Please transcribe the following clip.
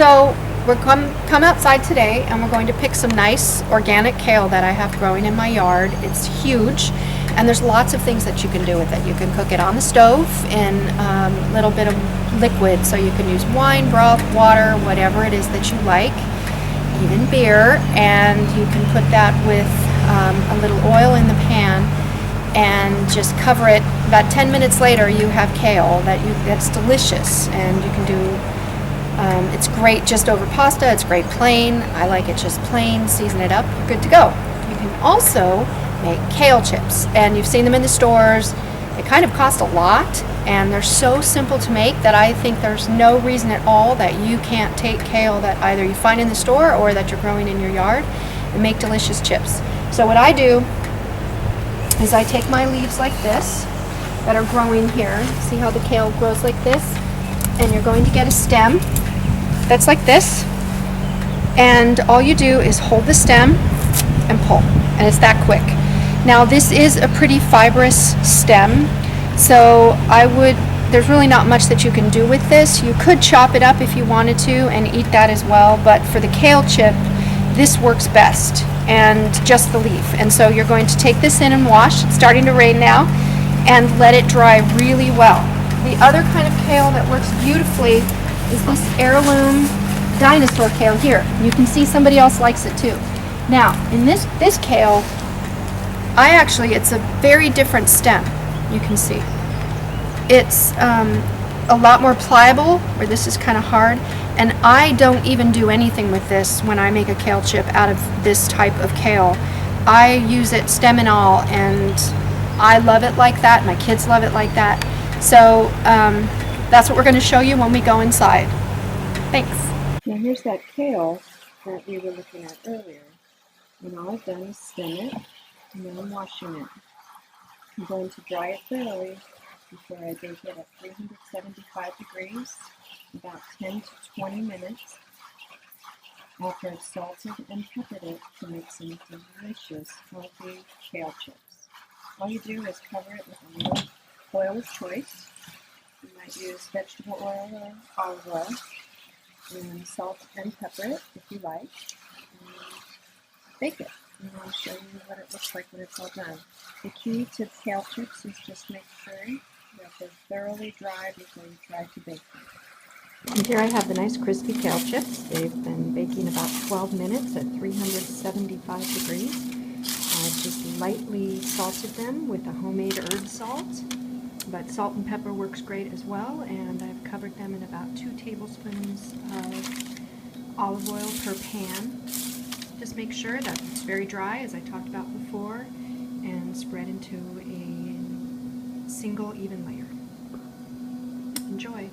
So we're come outside today and we're going to pick some nice organic kale that I have growing in my yard. It's huge and there's lots of things that you can do with it. You can cook it on the stove in a little bit of liquid, so you can use wine, broth, water, whatever it is that you like, even beer, and you can put that with a little oil in the pan and just cover it. About 10 minutes later you have kale that's delicious, and you can do it's great just over pasta. It's great plain. I like it just plain. Season it up, you're good to go. You can also make kale chips, and you've seen them in the stores. They kind of cost a lot and they're so simple to make that I think there's no reason at all that you can't take kale that either you find in the store or that you're growing in your yard and make delicious chips. So what I do is I take my leaves like this that are growing here. See how the kale grows like this? And you're going to get a stem that's like this, and all you do is hold the stem and pull, and it's that quick. Now this is a pretty fibrous stem, so there's really not much that you can do with this. You could chop it up if you wanted to and eat that as well, but for the kale chip, this works best, and just the leaf. And so you're going to take this in and wash. It's starting to rain now, and let it dry really well. The other kind of kale that works beautifully is this heirloom dinosaur kale here. You can see somebody else likes it too. Now, in this kale, it's a very different stem. You can see. It's a lot more pliable, where this is kind of hard, and I don't even do anything with this when I make a kale chip out of this type of kale. I use it stem and all, and I love it like that. My kids love it like that. So that's what we're going to show you when we go inside. Thanks. Now here's that kale that we were looking at earlier. And all I've done is stem it, and then I'm washing it. I'm going to dry it thoroughly before I bake it at 375 degrees, about 10 to 20 minutes, after I've salted and peppered it to make some delicious, healthy kale chips. All you do is cover it with a little oil of choice. You might use vegetable oil or olive oil, and salt and pepper it if you like, and bake it. And I'll show you what it looks like when it's all done. The key to kale chips is just make sure that they're thoroughly dry before you try to bake them. And here I have the nice crispy kale chips. They've been baking about 12 minutes at 375 degrees. I've just lightly salted them with a homemade herb salt, but salt and pepper works great as well, and I've covered them in about 2 tablespoons of olive oil per pan. Just make sure that it's very dry, as I talked about before, and spread into a single even layer. Enjoy!